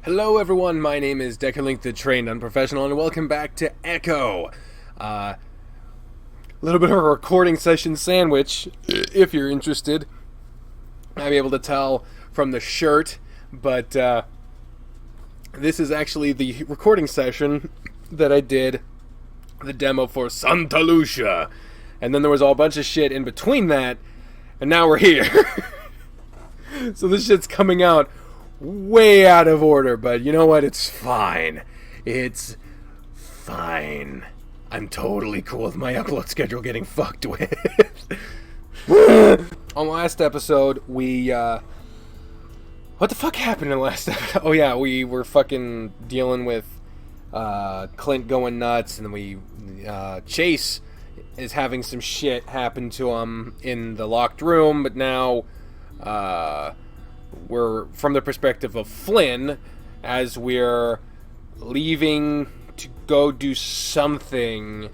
Hello everyone, my name is Deckerlink the Trained Unprofessional, and welcome back to Echo. A little bit of a recording session sandwich, if you're interested. I'll be able to tell from the shirt, but this is actually the recording session that I did the demo for Santa Lucia. And then there was all a bunch of shit in between that, and now we're here. So this shit's coming out way out of order, but you know what? It's fine. It's fine. I'm totally cool with my upload schedule getting fucked with. On last episode, we, what the fuck happened in the last episode? Oh yeah, we were fucking dealing with, Clint going nuts, and then we, Chase is having some shit happen to him in the locked room, but now, we're from the perspective of Flynn as we're leaving to go do something.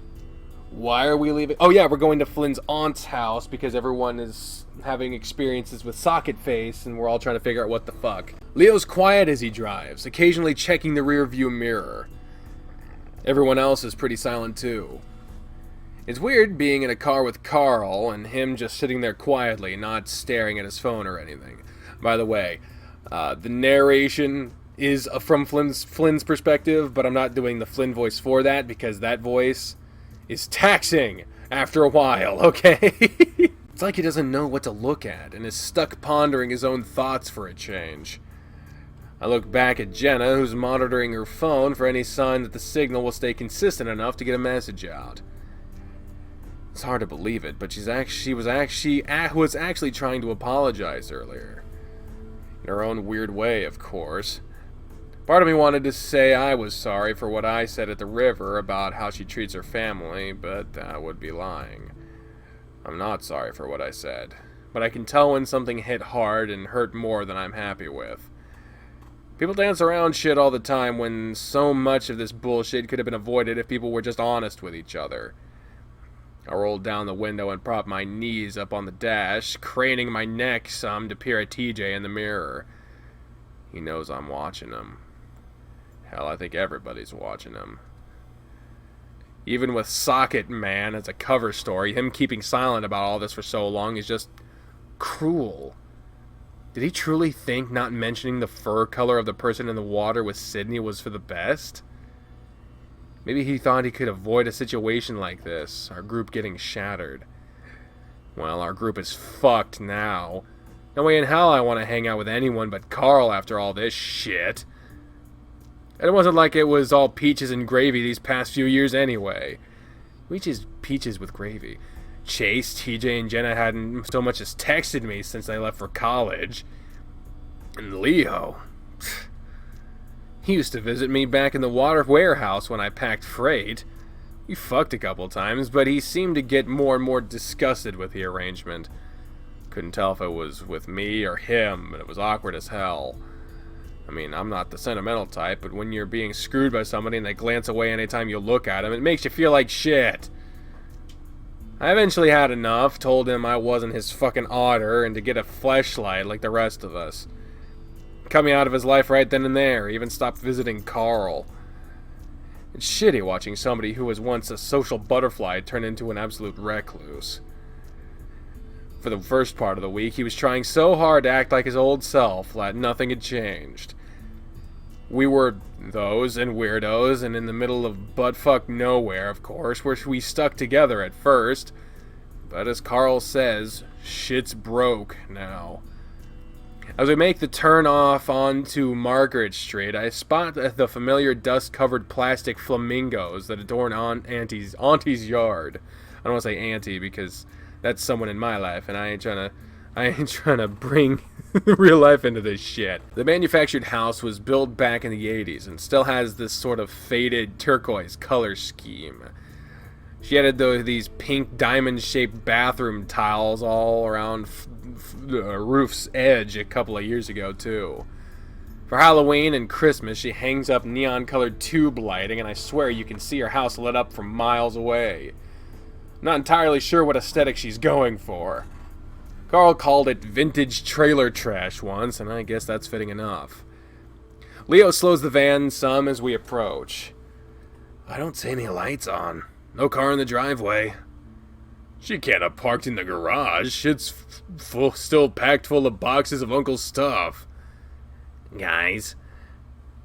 Why are we leaving? Oh yeah, we're going to Flynn's aunt's house because everyone is having experiences with socket face and we're all trying to figure out what the fuck. Leo's quiet as he drives, occasionally checking the rear view mirror. Everyone else is pretty silent too. It's weird being in a car with Carl and him just sitting there quietly, not staring at his phone or anything. By the way, the narration is from Flynn's perspective, but I'm not doing the Flynn voice for that because that voice is taxing after a while, okay? It's like he doesn't know what to look at and is stuck pondering his own thoughts for a change. I look back at Jenna, who's monitoring her phone for any sign that the signal will stay consistent enough to get a message out. It's hard to believe it, but she was actually trying to apologize earlier. In her own weird way, of course. Part of me wanted to say I was sorry for what I said at the river about how she treats her family, but that would be lying. I'm not sorry for what I said, but I can tell when something hit hard and hurt more than I'm happy with. People dance around shit all the time when so much of this bullshit could have been avoided if people were just honest with each other. I rolled down the window and propped my knees up on the dash, craning my neck some to peer at TJ in the mirror. He knows I'm watching him. Hell, I think everybody's watching him. Even with Socket Man as a cover story, him keeping silent about all this for so long is just cruel. Did he truly think not mentioning the fur color of the person in the water with Sydney was for the best? Maybe he thought he could avoid a situation like this, our group getting shattered. Well, our group is fucked now. No way in hell I want to hang out with anyone but Carl after all this shit. And it wasn't like it was all peaches and gravy these past few years anyway. Which is peaches with gravy. Chase, TJ, and Jenna hadn't so much as texted me since they left for college. And Leo... He used to visit me back in the water warehouse when I packed freight. We fucked a couple times, but he seemed to get more and more disgusted with the arrangement. Couldn't tell if it was with me or him, but it was awkward as hell. I mean, I'm not the sentimental type, but when you're being screwed by somebody and they glance away anytime you look at them, it makes you feel like shit. I eventually had enough, told him I wasn't his fucking otter, and to get a fleshlight like the rest of us. Cut me out of his life right then and there, even stopped visiting Carl. It's shitty watching somebody who was once a social butterfly turn into an absolute recluse. For the first part of the week, he was trying so hard to act like his old self that nothing had changed. We were those and weirdos, and in the middle of buttfuck nowhere, of course, where we stuck together at first. But as Carl says, shit's broke now. As we make the turn off onto Margaret Street, I spot the familiar dust-covered plastic flamingos that adorn Auntie's yard. I don't want to say Auntie because that's someone in my life, and I ain't trying to bring real life into this shit. The manufactured house was built back in the 80s and still has this sort of faded turquoise color scheme. She added these pink diamond-shaped bathroom tiles all around the roof's edge a couple of years ago, too. For Halloween and Christmas, she hangs up neon-colored tube lighting, and I swear you can see her house lit up from miles away. I'm not entirely sure what aesthetic she's going for. Carl called it vintage trailer trash once, and I guess that's fitting enough. Leo slows the van some as we approach. I don't see any lights on. No car in the driveway. She can't have parked in the garage. It's still packed full of boxes of Uncle's stuff. Guys.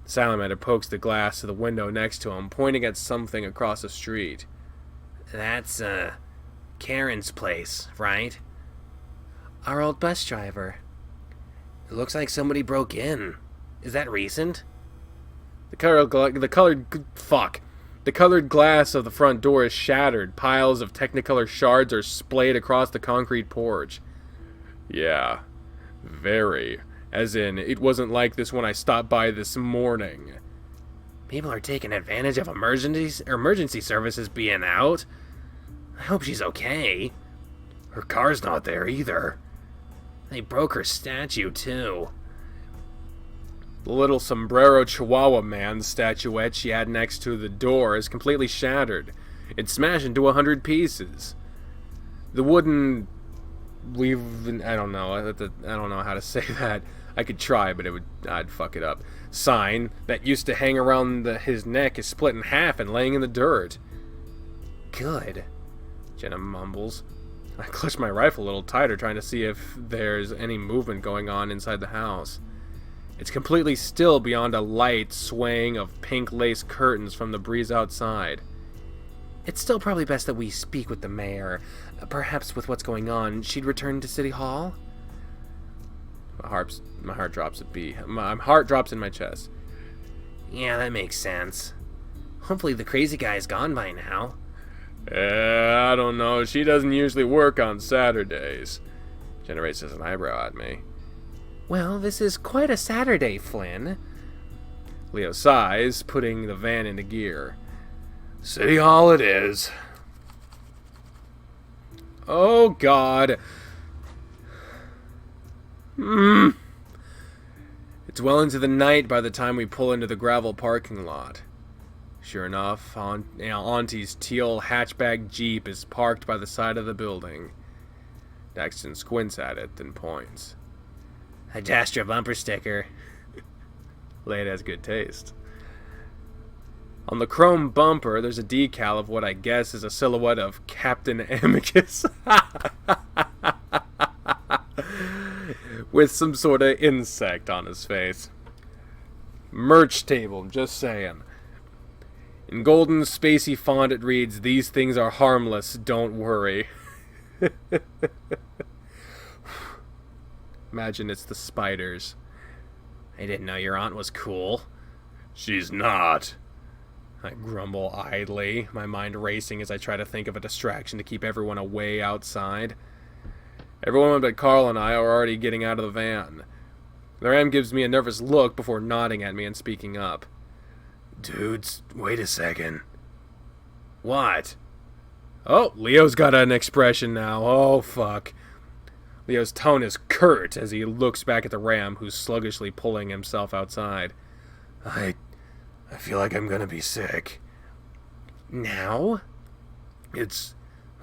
Salamander pokes the glass to the window next to him, pointing at something across the street. That's, Karen's place, right? Our old bus driver. It looks like somebody broke in. Is that recent? The colored glass of the front door is shattered. Piles of Technicolor shards are splayed across the concrete porch. Yeah, very. As in, it wasn't like this when I stopped by this morning. People are taking advantage of emergency services being out. I hope she's okay. Her car's not there either. They broke her statue, too. The little sombrero chihuahua man statuette she had next to the door is completely shattered. It's smashed into 100 pieces. The wooden... I don't know how to say that. I could try, but I'd fuck it up. Sign that used to hang around his neck is split in half and laying in the dirt. Good, Jenna mumbles. I clutch my rifle a little tighter, trying to see if there's any movement going on inside the house. It's completely still beyond a light swaying of pink lace curtains from the breeze outside. It's still probably best that we speak with the mayor. Perhaps with what's going on, she'd return to City Hall? My heart drops a beat. My heart drops in my chest. Yeah, that makes sense. Hopefully the crazy guy's gone by now. I don't know. She doesn't usually work on Saturdays. Jenna raises an eyebrow at me. Well, this is quite a Saturday, Flynn. Leo sighs, putting the van into gear. City Hall it is. Oh, God. It's well into the night by the time we pull into the gravel parking lot. Sure enough, Auntie's teal hatchback Jeep is parked by the side of the building. Daxton squints at it, then points. I dashed your bumper sticker. Lade has good taste. On the chrome bumper, there's a decal of what I guess is a silhouette of Captain Amicus. With some sort of insect on his face. Merch table, just saying. In golden, spacey font it reads, "These things are harmless, don't worry." Imagine it's the spiders. I didn't know your aunt was cool. She's not. I grumble idly, my mind racing as I try to think of a distraction to keep everyone away outside. Everyone but Carl and I are already getting out of the van. The ram gives me a nervous look before nodding at me and speaking up. Dudes, wait a second. What? Oh, Leo's got an expression now. Oh, fuck. Leo's tone is curt as he looks back at the ram, who's sluggishly pulling himself outside. I feel like I'm gonna be sick. Now? It's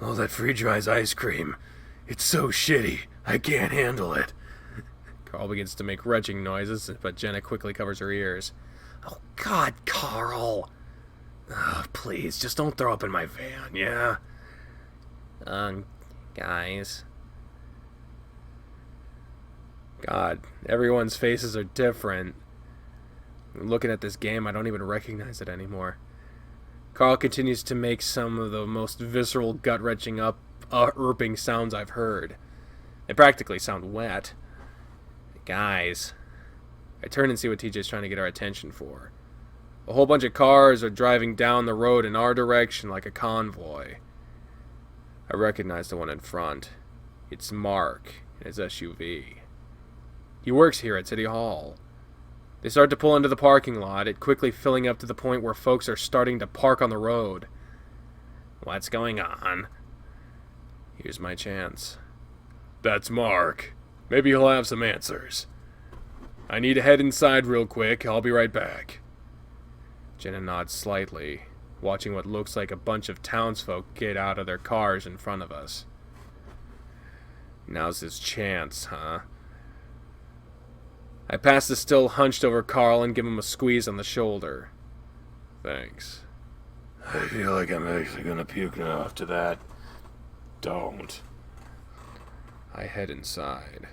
all that freeze-dries ice cream. It's so shitty. I can't handle it. Carl begins to make retching noises, but Jenna quickly covers her ears. Oh, God, Carl. Oh, please, just don't throw up in my van, yeah? Guys. God, everyone's faces are different. Looking at this game, I don't even recognize it anymore. Carl continues to make some of the most visceral, gut-wrenching, irping sounds I've heard. They practically sound wet. Guys. I turn and see what TJ's trying to get our attention for. A whole bunch of cars are driving down the road in our direction like a convoy. I recognize the one in front. It's Mark in his SUV. He works here at City Hall. They start to pull into the parking lot, it quickly filling up to the point where folks are starting to park on the road. What's going on? Here's my chance. That's Mark. Maybe he'll have some answers. I need to head inside real quick. I'll be right back. Jenna nods slightly, watching what looks like a bunch of townsfolk get out of their cars in front of us. Now's his chance, huh? I pass the still hunched over Carl and give him a squeeze on the shoulder. Thanks. I feel like I'm actually gonna puke now after that. Don't. I head inside.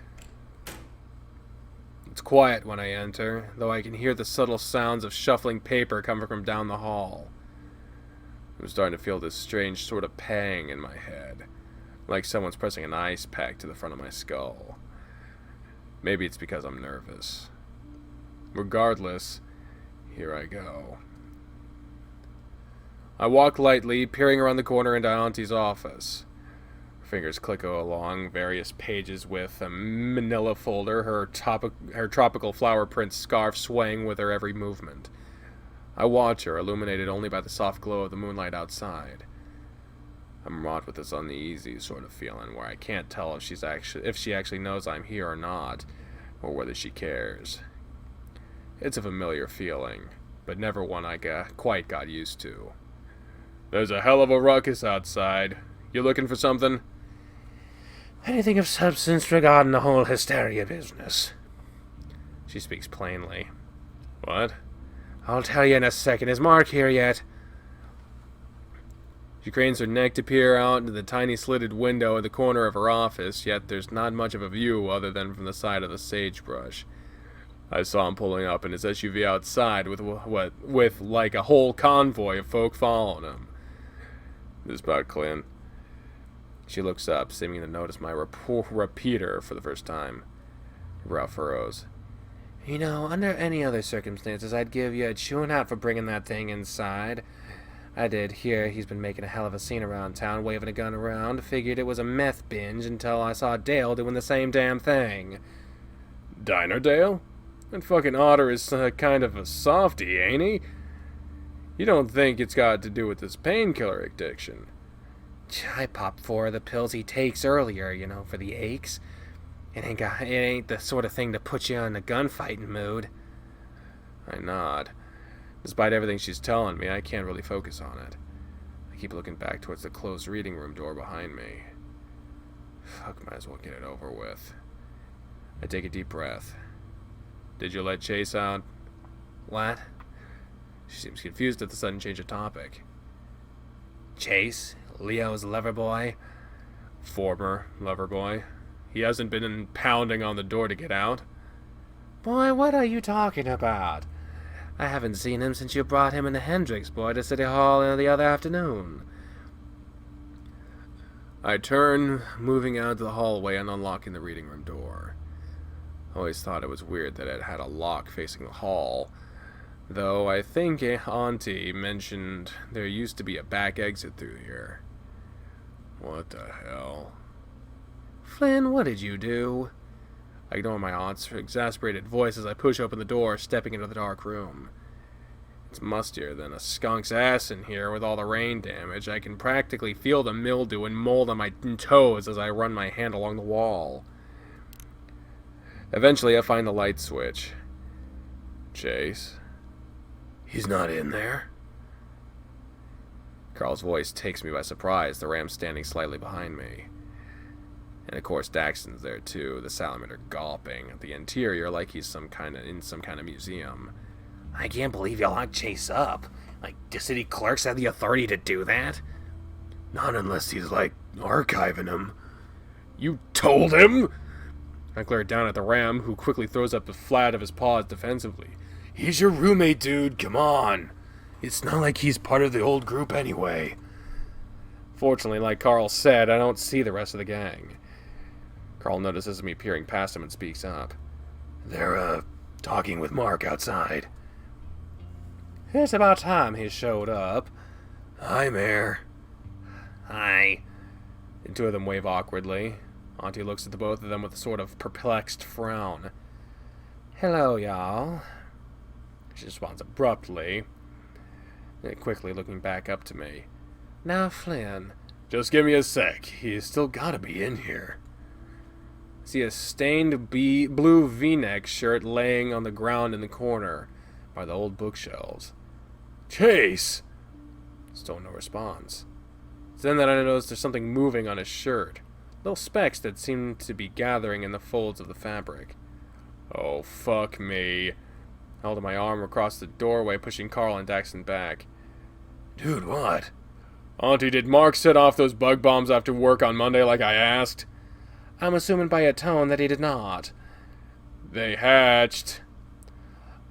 It's quiet when I enter, though I can hear the subtle sounds of shuffling paper coming from down the hall. I'm starting to feel this strange sort of pang in my head, like someone's pressing an ice pack to the front of my skull. Maybe it's because I'm nervous. Regardless, here I go. I walk lightly, peering around the corner into Auntie's office. Her fingers click along various pages with a manila folder, her tropical flower print scarf swaying with her every movement. I watch her, illuminated only by the soft glow of the moonlight outside. I'm wrought with this uneasy sort of feeling where I can't tell if she actually knows I'm here or not, or whether she cares. It's a familiar feeling, but never one I quite got used to. There's a hell of a ruckus outside. You looking for something? Anything of substance regarding the whole hysteria business? She speaks plainly. What? I'll tell you in a second. Is Mark here yet? She cranes her neck to peer out into the tiny slitted window at the corner of her office, yet there's not much of a view other than from the side of the sagebrush. I saw him pulling up in his SUV outside with like a whole convoy of folk following him. This about Clint. She looks up, seeming to notice my repeater for the first time. Her brow furrows. You know, under any other circumstances, I'd give you a chewing out for bringing that thing inside. I did hear he's been making a hell of a scene around town, waving a gun around. Figured it was a meth binge until I saw Dale doing the same damn thing. Diner Dale? That fucking otter is kind of a softy, ain't he? You don't think it's got to do with this painkiller addiction? I popped 4 of the pills he takes earlier, you know, for the aches. It ain't the sort of thing to put you in a gunfighting mood. I nod. Despite everything she's telling me, I can't really focus on it. I keep looking back towards the closed reading room door behind me. Fuck, might as well get it over with. I take a deep breath. Did you let Chase out? What? She seems confused at the sudden change of topic. Chase? Leo's lover boy? Former lover boy. He hasn't been pounding on the door to get out. Boy, what are you talking about? I haven't seen him since you brought him and the Hendricks boy to City Hall the other afternoon. I turn, moving out to the hallway and unlocking the reading room door. I always thought it was weird that it had a lock facing the hall, though I think Auntie mentioned there used to be a back exit through here. What the hell? Flynn, what did you do? I ignore my aunt's exasperated voice as I push open the door, stepping into the dark room. It's mustier than a skunk's ass in here with all the rain damage. I can practically feel the mildew and mold on my toes as I run my hand along the wall. Eventually, I find the light switch. Chase? He's not in there. Carl's voice takes me by surprise, the ram standing slightly behind me. And of course Daxton's there too, the salamander gulping at the interior like he's in some kind of museum. I can't believe you locked Chase up. Like, do city clerks have the authority to do that? Not unless he's, like, archiving him. You told him? I glare down at the ram, who quickly throws up the flat of his paws defensively. He's your roommate, dude, come on. It's not like he's part of the old group anyway. Fortunately, like Carl said, I don't see the rest of the gang. Carl notices me peering past him and speaks up. They're, talking with Mark outside. It's about time he showed up. Hi, Mayor. Hi. The two of them wave awkwardly. Auntie looks at the both of them with a sort of perplexed frown. Hello, y'all. She responds abruptly, quickly looking back up to me. Now, Flynn. Just give me a sec. He's still gotta be in here. See a stained blue V-neck shirt laying on the ground in the corner by the old bookshelves. Chase! Still no response. It's then that I notice there's something moving on his shirt. Little specks that seem to be gathering in the folds of the fabric. Oh, fuck me. I held my arm across the doorway, pushing Carl and Daxton back. Dude, what? Auntie, did Mark set off those bug bombs after work on Monday like I asked? I'm assuming by your tone that he did not. They hatched.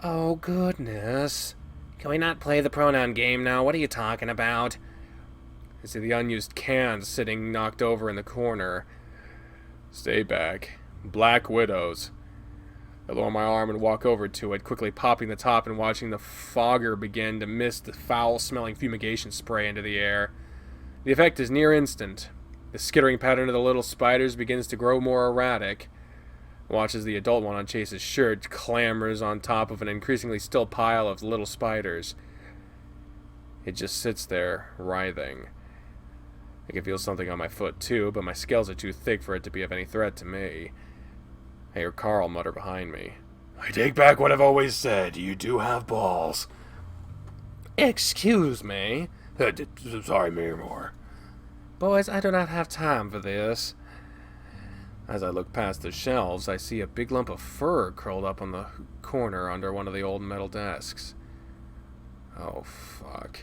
Oh, goodness. Can we not play the pronoun game now? What are you talking about? I see the unused cans sitting knocked over in the corner. Stay back. Black widows. I lower my arm and walk over to it, quickly popping the top and watching the fogger begin to mist the foul-smelling fumigation spray into the air. The effect is near instant. The skittering pattern of the little spiders begins to grow more erratic. I watch as the adult one on Chase's shirt clambers on top of an increasingly still pile of little spiders. It just sits there, writhing. I can feel something on my foot, too, but my scales are too thick for it to be of any threat to me. I hear Carl mutter behind me. I take back what I've always said. You do have balls. Excuse me. Sorry, Miramore. Boys, I do not have time for this. As I look past the shelves, I see a big lump of fur curled up on the corner under one of the old metal desks. Oh, fuck.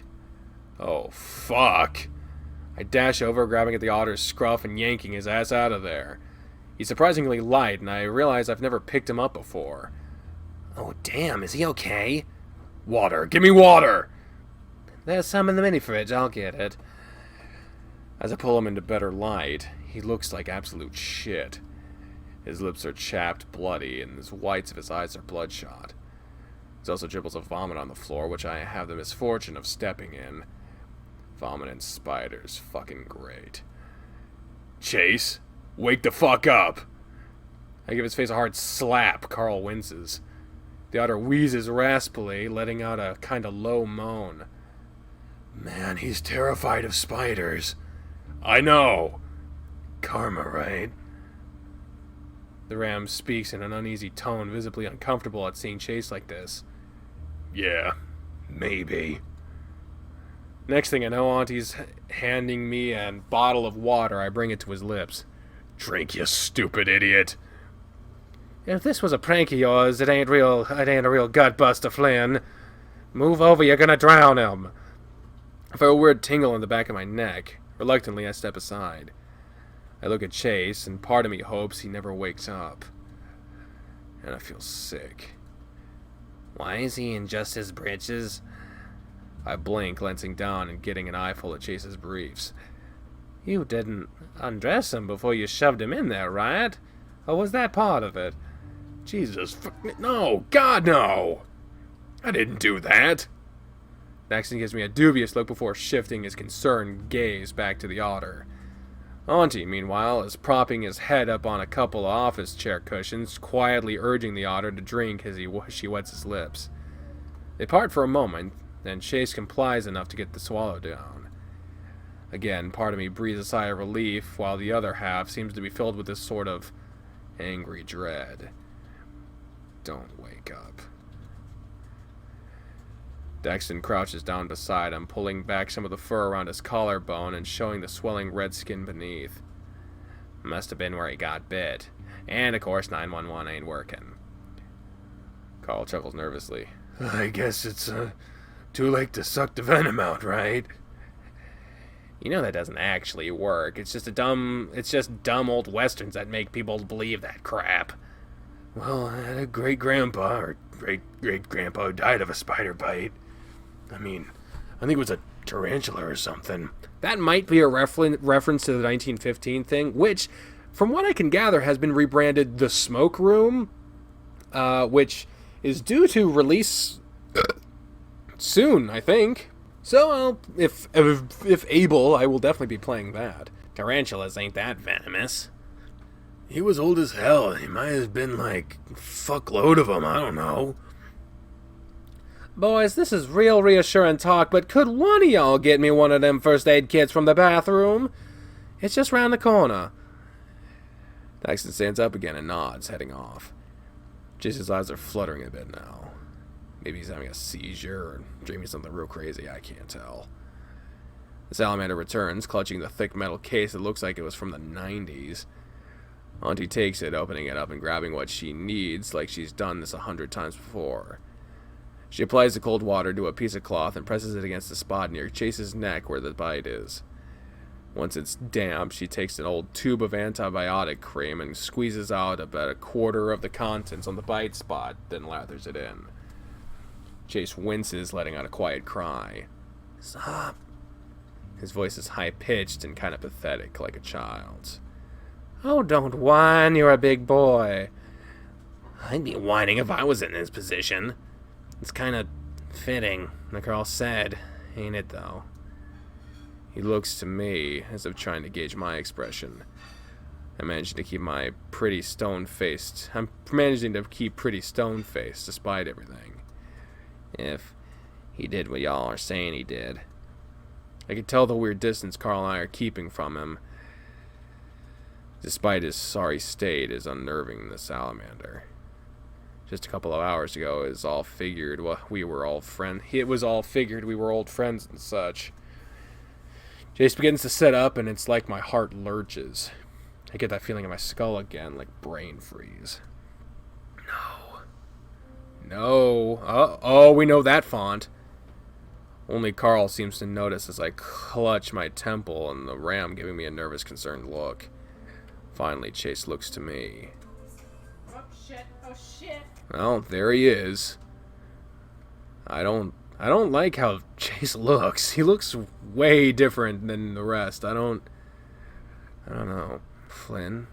Oh, fuck. I dash over, grabbing at the otter's scruff and yanking his ass out of there. He's surprisingly light, and I realize I've never picked him up before. Oh, damn, is he okay? Water! Give me water! There's some in the mini fridge, I'll get it. As I pull him into better light, he looks like absolute shit. His lips are chapped, bloody, and the whites of his eyes are bloodshot. There's also dribbles of vomit on the floor, which I have the misfortune of stepping in. Vomit and spiders, fucking great. Chase, wake the fuck up! I give his face a hard slap. Carl winces. The otter wheezes raspily, letting out a kind of low moan. Man, he's terrified of spiders. I know. Karma, right? The ram speaks in an uneasy tone, visibly uncomfortable at seeing Chase like this. Yeah, maybe. Next thing I know, Auntie's handing me a bottle of water. I bring it to his lips. Drink, you stupid idiot. If this was a prank of yours, it ain't a real gut buster, Flynn. Move over, you're gonna drown him. I feel a weird tingle in the back of my neck. Reluctantly, I step aside. I look at Chase, and part of me hopes he never wakes up. And I feel sick. Why is he in just his britches? I blink, glancing down and getting an eyeful of Chase's briefs. You didn't undress him before you shoved him in there, right? Or was that part of it? Jesus, no, God, no! I didn't do that. Daxton gives me a dubious look before shifting his concerned gaze back to the otter. Auntie, meanwhile, is propping his head up on a couple of office chair cushions, quietly urging the otter to drink as she wets his lips. They part for a moment, then Chase complies enough to get the swallow down. Again, part of me breathes a sigh of relief, while the other half seems to be filled with this sort of angry dread. Don't wake up. Daxton crouches down beside him, pulling back some of the fur around his collarbone and showing the swelling red skin beneath. Must have been where he got bit. And, of course, 911 ain't working. Carl chuckles nervously. I guess it's, too late to suck the venom out, right? You know that doesn't actually work. It's just dumb old westerns that make people believe that crap. Well, I had a great-grandpa, or great-great-grandpa who died of a spider bite. I mean, I think it was a tarantula or something. That might be a reference to the 1915 thing, which, from what I can gather, has been rebranded The Smoke Room, which is due to release soon, I think. So, if able, I will definitely be playing that. Tarantulas ain't that venomous. He was old as hell. He might have been like a fuckload of them. I don't know. Boys, this is real reassuring talk, but could one of y'all get me one of them first aid kits from the bathroom? It's just round the corner. Daxton stands up again and nods, heading off. Chase's eyes are fluttering a bit now. Maybe he's having a seizure or dreaming something real crazy, I can't tell. The salamander returns, clutching the thick metal case that looks like it was from the 90s. Auntie takes it, opening it up and grabbing what she needs like she's done this 100 times before. She applies the cold water to a piece of cloth and presses it against the spot near Chase's neck where the bite is. Once it's damp, she takes an old tube of antibiotic cream and squeezes out about a quarter of the contents on the bite spot, then lathers it in. Chase winces, letting out a quiet cry. "Stop." His voice is high-pitched and kind of pathetic, like a child's. "Oh, don't whine, you're a big boy." "I'd be whining if I was in his position. It's kind of fitting, like Carl said, ain't it, though?" He looks to me, as if trying to gauge my expression. I'm managing to keep pretty stone-faced, despite everything. If he did what y'all are saying he did. I could tell the weird distance Carl and I are keeping from him. Despite his sorry state, is unnerving the salamander. Just a couple of hours ago, it was all figured we were old friends and such. Jace begins to sit up, and it's like my heart lurches. I get that feeling in my skull again, like brain freeze. No. Oh, we know that font. Only Carl seems to notice as I clutch my temple and the ram giving me a nervous, concerned look. Finally, Chase looks to me. Oh shit. Well, there he is. I don't like how Chase looks. He looks way different than the rest. I don't know. Flynn?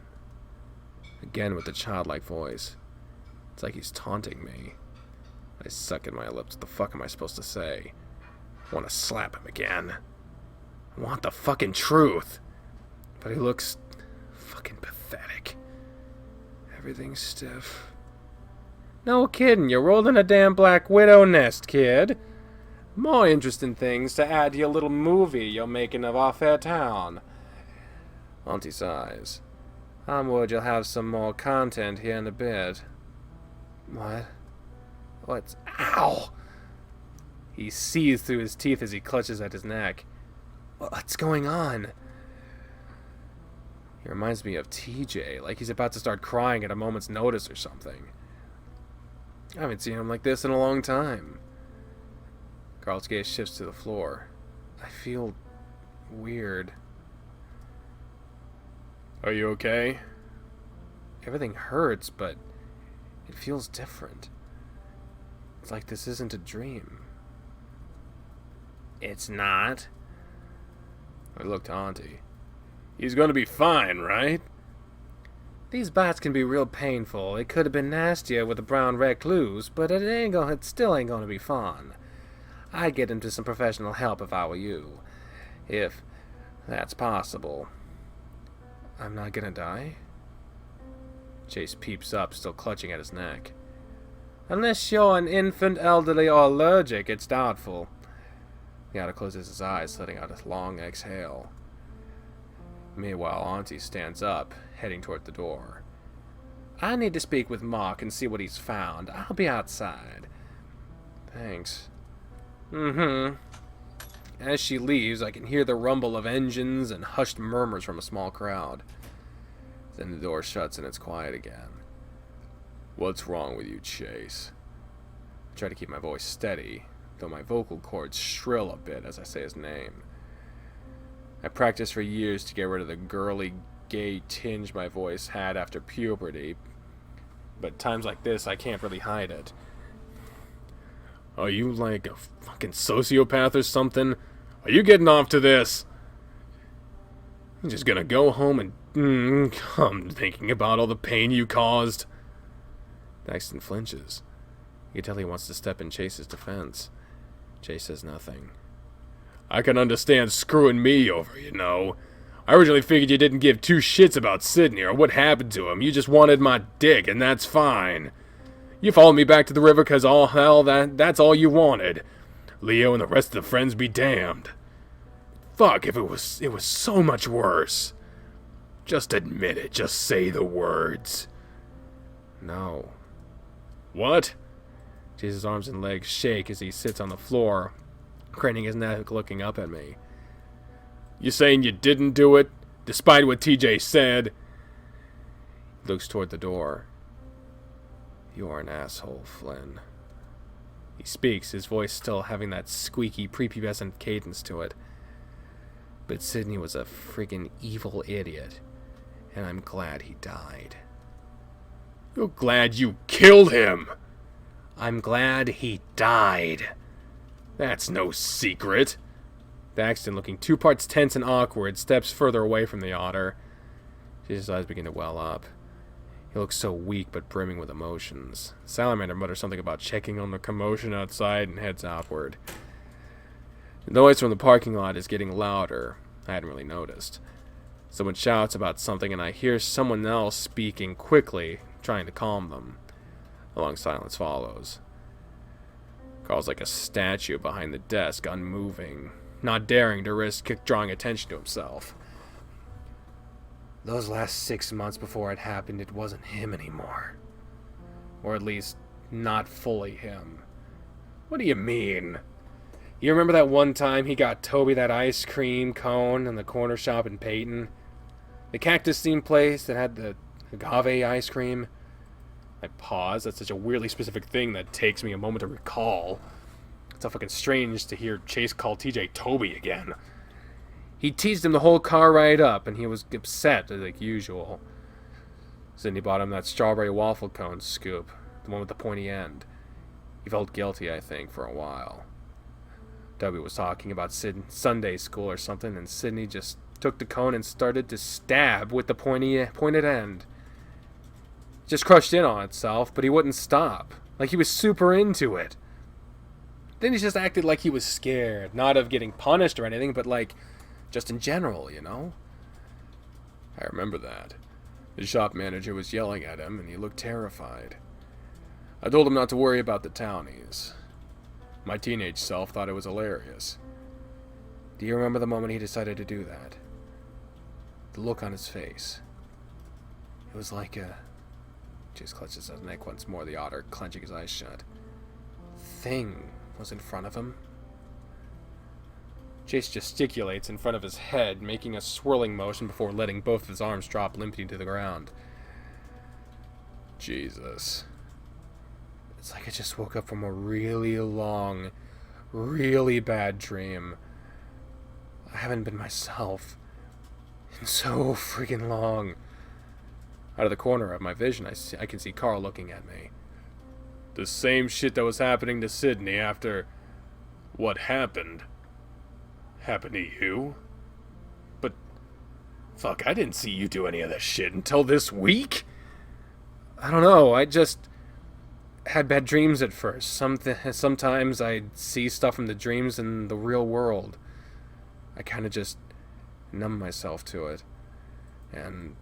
Again with the childlike voice. It's like he's taunting me. I suck at my lips. What the fuck am I supposed to say? I want to slap him again. I want the fucking truth. But he looks fucking pathetic. Everything's stiff. No kidding, you're rolling a damn Black Widow nest, kid. More interesting things to add to your little movie you're making of our fair town. Auntie sighs. I'm worried you'll have some more content here in a bit. What? What's... Ow! He seethes through his teeth as he clutches at his neck. What's going on? He reminds me of TJ, like he's about to start crying at a moment's notice or something. I haven't seen him like this in a long time. Carl's gaze shifts to the floor. I feel weird. Are you okay? Everything hurts, but it feels different. It's like this isn't a dream. It's not. I look to Auntie. He's gonna be fine, right? These bites can be real painful. It could have been nastier with a brown recluse, but it still ain't gonna be fun. I'd get him to some professional help if I were you. If that's possible. I'm not gonna die? Chase peeps up, still clutching at his neck. Unless you're an infant, elderly, or allergic, it's doubtful. The otter closes his eyes, letting out a long exhale. Meanwhile, Auntie stands up, heading toward the door. I need to speak with Mark and see what he's found. I'll be outside. Thanks. As she leaves, I can hear the rumble of engines and hushed murmurs from a small crowd. Then the door shuts and it's quiet again. What's wrong with you, Chase? I try to keep my voice steady, though my vocal cords shrill a bit as I say his name. I practiced for years to get rid of the girly, gay tinge my voice had after puberty, but times like this, I can't really hide it. Are you like a fucking sociopath or something? Are you getting off to this? You're just gonna go home and come thinking about all the pain you caused? Daxton flinches. You can tell he wants to step in Chase's defense. Chase says nothing. I can understand screwing me over, you know. I originally figured you didn't give two shits about Sydney or what happened to him. You just wanted my dick, and that's fine. You followed me back to the river because that's all you wanted. Leo and the rest of the friends be damned. Fuck if it was so much worse. Just admit it. Just say the words. No. What? Chase's arms and legs shake as he sits on the floor, craning his neck, looking up at me. You saying you didn't do it, despite what TJ said? Looks toward the door. You're an asshole, Flynn. He speaks, his voice still having that squeaky, prepubescent cadence to it. But Sydney was a friggin' evil idiot, and I'm glad he died. You're glad you killed him! I'm glad he died. That's no secret. Daxton, looking 2 parts tense and awkward, steps further away from the otter. His eyes begin to well up. He looks so weak but brimming with emotions. Salamander mutters something about checking on the commotion outside and heads outward. The noise from the parking lot is getting louder. I hadn't really noticed. Someone shouts about something and I hear someone else speaking quickly, trying to calm them. A long silence follows. Carl's like a statue behind the desk, unmoving, not daring to risk drawing attention to himself. Those last 6 months before it happened, it wasn't him anymore. Or at least, not fully him. What do you mean? You remember that one time he got Toby that ice cream cone in the corner shop in Peyton? The cactus-themed place that had the agave ice cream? I pause. That's such a weirdly specific thing that takes me a moment to recall. It's so fucking strange to hear Chase call TJ Toby again. He teased him the whole car ride up, and he was upset, like usual. Sydney bought him that strawberry waffle cone scoop, the one with the pointy end. He felt guilty, I think, for a while. Toby was talking about Sunday school or something, and Sydney just took the cone and started to stab with the pointed end. Just crushed in on itself, but he wouldn't stop. Like he was super into it. Then he just acted like he was scared. Not of getting punished or anything, but like, just in general, you know? I remember that. The shop manager was yelling at him, and he looked terrified. I told him not to worry about the townies. My teenage self thought it was hilarious. Do you remember the moment he decided to do that? The look on his face. It was like a... Chase clutches his neck once more, the otter clenching his eyes shut. Thing was in front of him. Chase gesticulates in front of his head, making a swirling motion before letting both of his arms drop limply to the ground. Jesus. It's like I just woke up from a really long, really bad dream. I haven't been myself in so freaking long. Out of the corner of my vision, I can see Carl looking at me. The same shit that was happening to Sydney after what happened happened to you? But, fuck, I didn't see you do any of that shit until this week? I don't know, I just had bad dreams at first. Sometimes I'd see stuff from the dreams in the real world. I kind of just numb myself to it. And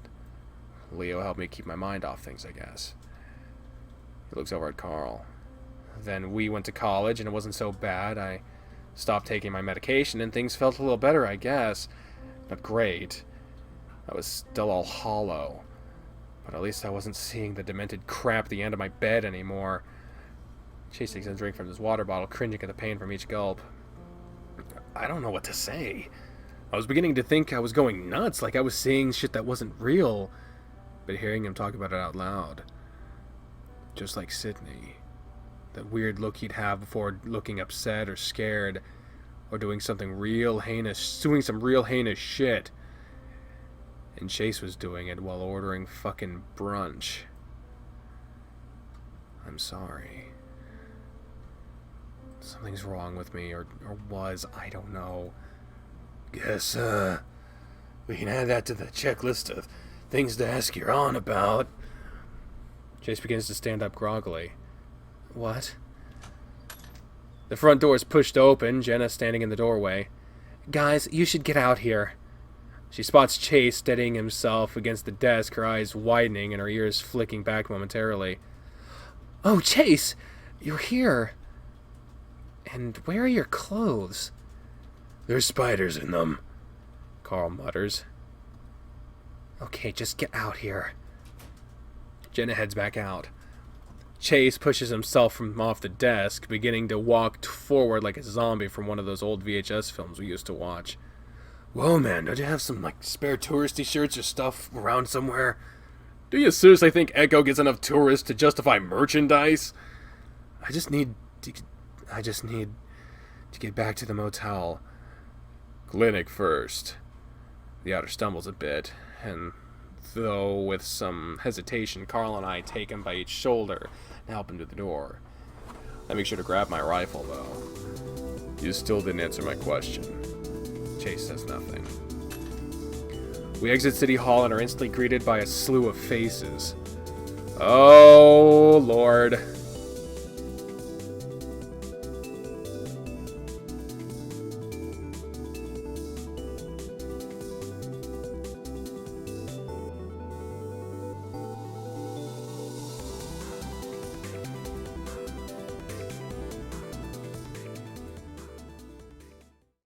Leo helped me keep my mind off things, I guess. He looks over at Carl. Then we went to college, and it wasn't so bad. I stopped taking my medication, and things felt a little better, I guess. Not great. I was still all hollow. But at least I wasn't seeing the demented crap at the end of my bed anymore. Chase takes a drink from his water bottle, cringing at the pain from each gulp. I don't know what to say. I was beginning to think I was going nuts, like I was seeing shit that wasn't real. But hearing him talk about it out loud, just like Sydney, that weird look he'd have before looking upset or scared, or doing something real heinous, doing some real heinous shit. And Chase was doing it while ordering fucking brunch. I'm sorry. Something's wrong with me, or was, I don't know. Guess, we can add that to the checklist of things to ask your aunt about. Chase begins to stand up groggily. What? The front door is pushed open, Jenna standing in the doorway. Guys, you should get out here. She spots Chase steadying himself against the desk, her eyes widening and her ears flicking back momentarily. Oh, Chase! You're here! And where are your clothes? There's spiders in them, Carl mutters. Okay, just get out here. Jenna heads back out. Chase pushes himself from off the desk, beginning to walk forward like a zombie from one of those old VHS films we used to watch. Whoa, man, don't you have some, spare touristy shirts or stuff around somewhere? Do you seriously think Echo gets enough tourists to justify merchandise? I just need to get back to the motel. Clinic first. The Otter stumbles a bit, and though with some hesitation, Carl and I take him by each shoulder and help him to the door. I make sure to grab my rifle, though. You still didn't answer my question. Chase says nothing. We exit City Hall and are instantly greeted by a slew of faces. Oh, Lord.